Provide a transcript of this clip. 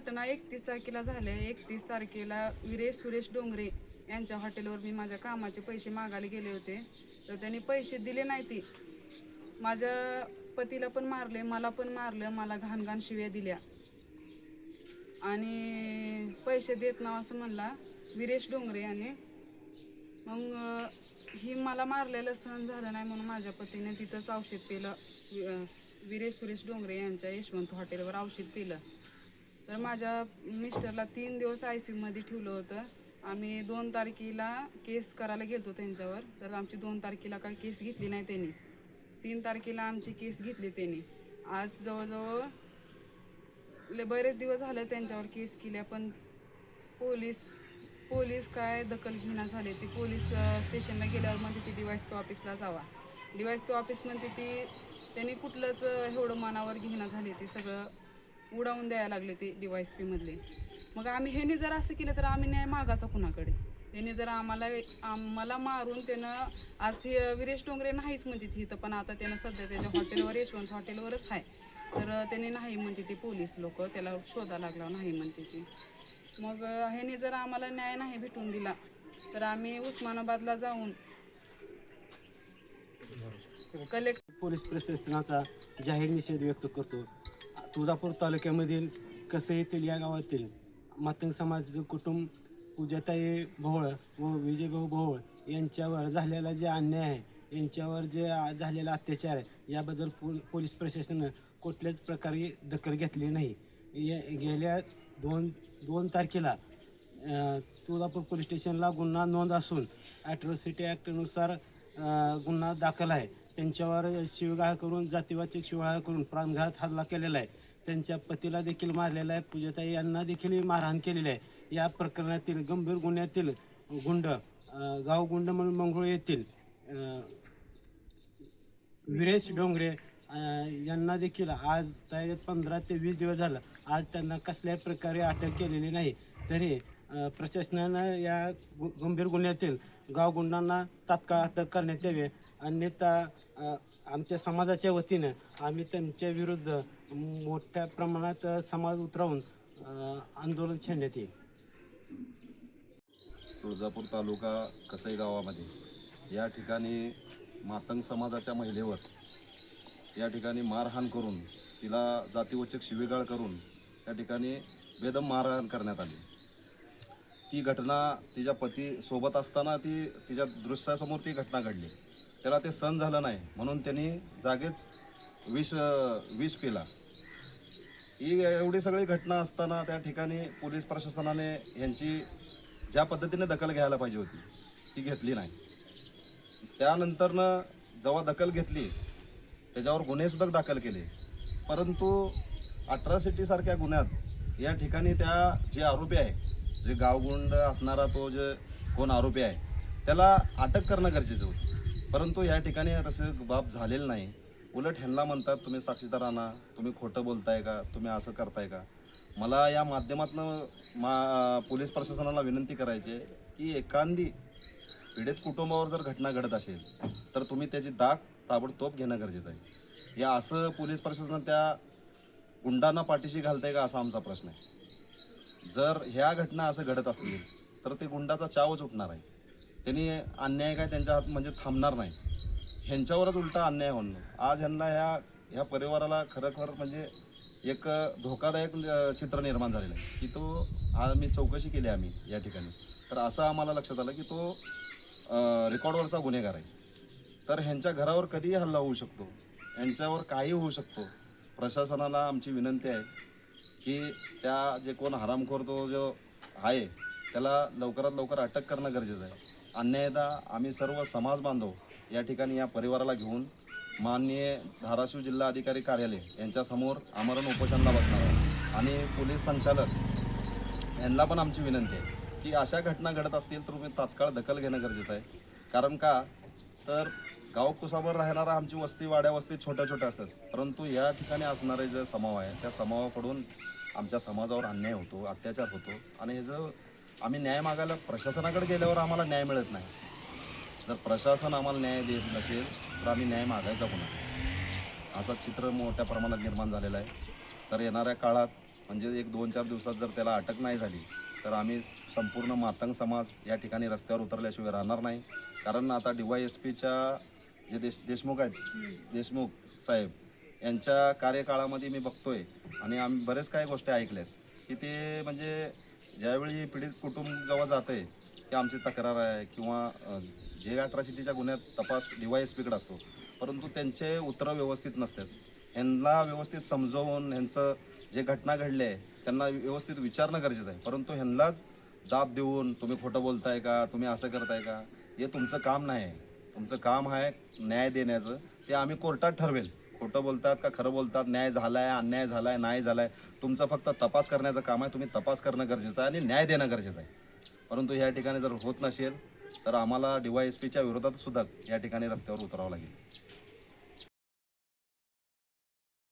घटना 31 तारखेला झाल्या. 31 तारखेला वीरेश सुरेश डोंगरे यांच्या हॉटेलवर मी माझ्या कामाचे पैसे मागायला गेले होते. तर त्यांनी पैसे दिले नाही. ती माझ्या पतीला पण मारले, मला पण मारलं, मला घाण शिव्या दिल्या आणि पैसे देत नाव असं म्हणला वीरेश डोंगरे याने. मग ही मला मारलेलं सहन झालं नाही म्हणून माझ्या पतीने तिथंच औषध पिलं. वीरेश सुरेश डोंगरे यांच्या यशवंत हॉटेलवर औषध पिलं. तर माझ्या मिस्टरला 3 दिवस ICU मध्ये ठेवलं होतं. आम्ही 2 तारखेला केस करायला गेलतो त्यांच्यावर. तर आमची 2 तारखेला काही केस घेतली नाही त्यांनी. 3 तारखेला आमची केस घेतली त्यांनी. आज जवळजवळ बरेच दिवस झाले त्यांच्यावर केस केल्या, पण पोलीस काय दखल घेणं झाले. ती पोलीस स्टेशनला गेल्यावर म्हणते ती DYSP ऑफिसला जावा. DYSP ऑफिस म्हणते ती त्यांनी कुठलंच एवढं मनावर घेणं झाले. ती सगळं उडावून द्यायला लागले ते DYSP मधले. मग आम्ही ह्याने जर असं केलं तर आम्ही न्याय मागायचा कुणाकडे? त्याने जर आम्हाला मारून त्यानं आज ती वीरेश डोंगरे नाहीच म्हणते ती इथं, पण आता त्यानं सध्या त्याच्या हॉटेलवर यशवंत हॉटेलवरच आहे. तर त्याने नाही म्हणते ती पोलीस लोक त्याला शोधा लागला नाही म्हणते ती. मग ह्याने जर आम्हाला न्याय नाही भेटून दिला तर आम्ही उस्मानाबादला जाऊन पोलीस प्रशासनाचा जाहीर निषेध व्यक्त करतो. तुळजापूर तालुक्यामधील कसे येथील या गावातील मातंग समाजाचे कुटुंब पूजाताई भोळ व विजयभाऊ भोळ यांच्यावर झालेला जे अन्याय आहे, यांच्यावर जे झालेला अत्याचार आहे, याबद्दल पोलीस प्रशासनानं कुठल्याच प्रकारे दखल घेतली नाही. गेल्या 2 तारखेला तुळजापूर पोलीस स्टेशनला गुन्हा नोंद असून ॲट्रॉसिटी ॲक्टनुसार गुन्हा दाखल आहे. त्यांच्यावर शिवगाळ करून, जातीवाचक शिवगाळ करून प्राणघात हल्ला केलेला आहे. त्यांच्या पतीला देखील मारलेला आहे. पूजाताई यांना देखील मारहाण केलेली आहे. या प्रकरणातील गंभीर गुन्ह्यातील गुंड गावगुंड म्हणून मंगळूर येथील वीरेश डोंगरे यांना देखील आज 15 ते 20 दिवस झालं, आज त्यांना कसल्याही प्रकारे अटक केलेली नाही. तरी प्रशासनानं या गंभीर गुन्ह्यातील गावगुंडांना तात्काळ अटक करण्यात यावी, अन्यथा आमच्या समाजाच्या वतीनं आम्ही त्यांच्या विरुद्ध मोठ्या प्रमाणात समाज उतरवून आंदोलन छेडण्यात येईल. तुळजापूर तालुका कसई गावामध्ये या ठिकाणी मातंग समाजाच्या महिलेवर या ठिकाणी मारहाण करून, तिला जातीवचक शिवीगाळ करून या ठिकाणी बेदम मारहाण करण्यात आली. ती घटना तिच्या पती सोबत असताना तिच्या दृश्यासमोर ती घटना घडली. त्याला ते सहन झालं नाही म्हणून त्यांनी जागेच विष पिला. ही एवढी सगळी घटना असताना त्या ठिकाणी पोलीस प्रशासनाने यांची ज्या पद्धतीने दखल घ्यायला पाहिजे होती ती घेतली नाही. त्यानंतरनं जेव्हा दखल घेतली त्याच्यावर गुन्हेसुद्धा दाखल केले, परंतु अट्रॉसिटीसारख्या गुन्ह्यात या ठिकाणी जे आरोपी आहे, जे गावगुंड असणारा तो जे कोण आरोपी आहे, त्याला अटक करणं गरजेचं होतं. परंतु या ठिकाणी तसं बाब झालेलं नाही. उलट ह्यांना म्हणतात तुम्ही साक्षीदार आणा, तुम्ही खोटं बोलताय का, तुम्ही असं करताय का. मला या माध्यमातून पोलीस प्रशासनाला विनंती करायची आहे की एखादी पीडित कुटुंबावर जर घटना घडत असेल तर तुम्ही त्याची दाग ताबडतोब घेणं गरजेचं आहे. या असं पोलीस प्रशासन त्या गुंडांना पाठीशी घालतंय का असा आमचा प्रश्न आहे. जर ह्या घटना असं घडत असतील तर ते गुंडाचा चावच उठणार आहे. त्यांनी अन्याय काय त्यांच्या हात म्हणजे थांबणार नाही, ह्यांच्यावरच उलटा अन्याय होणार. आज ह्यांना ह्या परिवाराला खरोखर म्हणजे एक धोकादायक चित्र निर्माण झालेलं आहे की तो आम्ही चौकशी केली आम्ही या ठिकाणी, तर असं आम्हाला लक्षात आलं की तो रेकॉर्डवरचा गुन्हेगार आहे. तर ह्यांच्या घरावर कधीही हल्ला होऊ शकतो, यांच्यावर काही होऊ शकतो. प्रशासनाला आमची विनंती आहे की त्या जे कोण हरामखोर तो जो आहे त्याला लवकरात लवकर अटक करणं गरजेचं आहे. अन्यायदा आम्ही सर्व समाज बांधव या ठिकाणी या परिवाराला घेऊन माननीय धाराशिव जिल्हा अधिकारी कार्यालय यांच्यासमोर आमरण उपोषणाला बसणार आहे. आणि पोलीस संचालक यांना पण आमची विनंती आहे की अशा घटना घडत असतील तर तुम्ही तात्काळ दखल घेणं गरजेचं आहे. कारण का तर गावकुसावर राहणारा आमची वस्ती, वाड्या वस्ती छोट्या छोट्या असतात, परंतु या ठिकाणी असणारे जे समाव आहे त्या समावाकडून आमच्या समाजावर अन्याय होतो, अत्याचार होतो. आणि हे जर आम्ही न्याय मागायला प्रशासनाकडे गेल्यावर आम्हाला न्याय मिळत नाही. जर प्रशासन आम्हाला न्याय देत नसेल तर आम्ही न्याय मागायचा पुन्हा, असं चित्र मोठ्या प्रमाणात निर्माण झालेलं आहे. तर येणाऱ्या काळात म्हणजे एक 2-4 दिवसात जर त्याला अटक नाही झाली तर आम्ही संपूर्ण मातंग समाज या ठिकाणी रस्त्यावर उतरल्याशिवाय राहणार नाही. कारण आता DYSPच्या जे देशमुख आहेत, देशमुख साहेब यांच्या कार्यकाळामध्ये मी बघतोय आणि आम्ही बरेच काही गोष्टी ऐकल्यात की ते म्हणजे ज्यावेळी पीडित कुटुंब जेव्हा जाते की आमची तक्रार आहे किंवा जे अट्रॉसिटीच्या गुन्ह्यात तपास DYSPकडे असतो, परंतु त्यांचे उत्तरं व्यवस्थित नसतात. ह्यांना व्यवस्थित समजवून ह्यांचं जे घटना घडली आहे त्यांना व्यवस्थित विचारणं गरजेचं आहे. परंतु ह्यांनाच दाब देऊन तुम्ही खोटं बोलताय का, तुम्ही असं करताय का, हे तुमचं काम नाही आहे. तुमचं काम आहे न्याय देण्याचं. ते आम्ही कोर्टात ठरवेल खोटं बोलतात का खरं बोलतात, न्याय झाला आहे, अन्याय झाला आहे, नाही झाला आहे. तुमचं फक्त तपास करण्याचं काम आहे. तुम्ही तपास करणं गरजेचं आहे आणि न्याय देणं गरजेचं आहे. परंतु या ठिकाणी जर होत नसेल तर आम्हाला DYSPच्या विरोधात सुद्धा या ठिकाणी रस्त्यावर उतरावं लागेल.